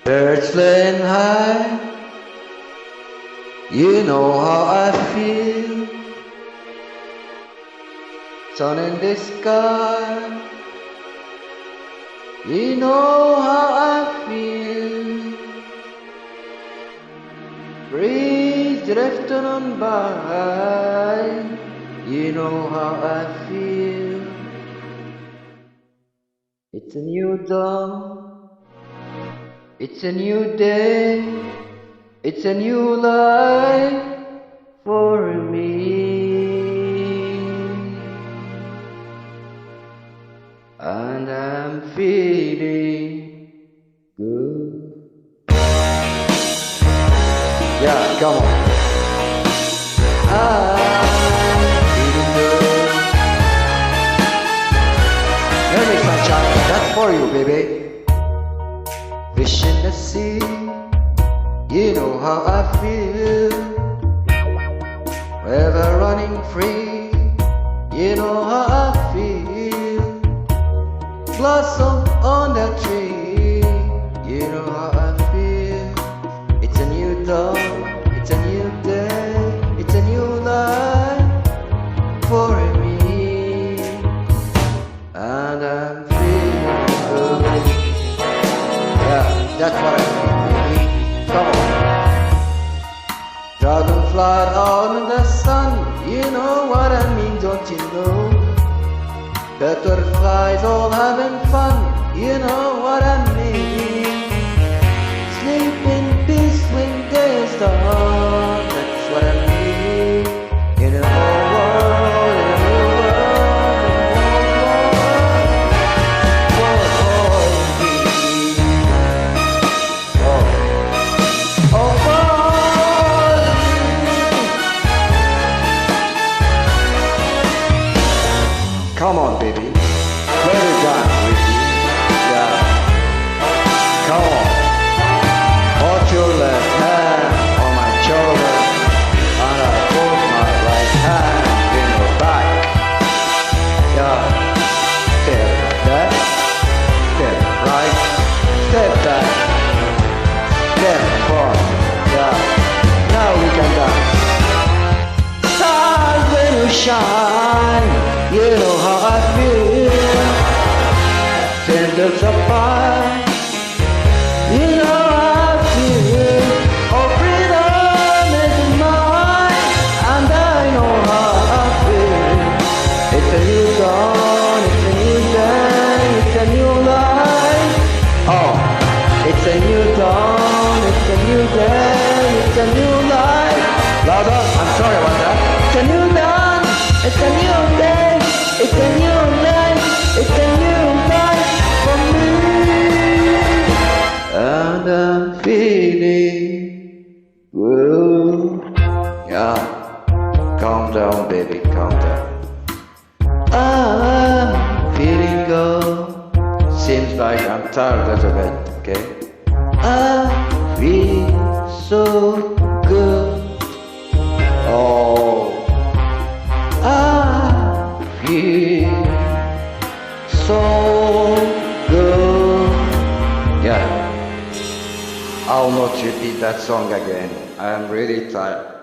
Birds flying high, you know how I feel. Sun in the sky, you know how I feel. Breeze drifting on by, you know how I feel. It's a new dawn, it's a new day, it's a new life for me. And I'm feeling good. Yeah, come on. I'm feeling good. Hear me, sunshine, that's for you, baby. Fish in the sea, you know how I feel. River running free, you know how I feel. Blossom on the tree, you know how I feel. It's a new dawn, it's a new day, it's a new life for me. And I'm feeling good. Yeah, that's what I feel, baby. Come on. Dragonfly out in the sun, you know what I mean, don't you know? Butterflies all having fun, you know what I mean. Sleep in peace when day is done, that's what I mean. In a whole world, in a new world, for me. Oh, come on, baby. Let it dance with you. Yeah. Come on. Put your left hand on my shoulder, and I put my right hand in your back. Yeah. Step like that. Step right. Step back. Step forward. Yeah. Now we can dance. Stars when you shine, you know how I feel. Sandals apart, you know how I feel. Oh, freedom is mine, and I know how I feel. It's a new dawn, it's a new day, it's a new life. Oh, it's a new dawn, it's a new day, it's a new life. Louder, I'm sorry about that. It's a new dawn, it's a new day, it's a new life, it's a new life for me. And I'm feeling good. Yeah, calm down, baby, calm down. I'm feeling good. Seems like I'm tired a little bit, okay? I feel so good. Oh, I feel so good. Yeah, I'll not repeat that song again. I am really tired.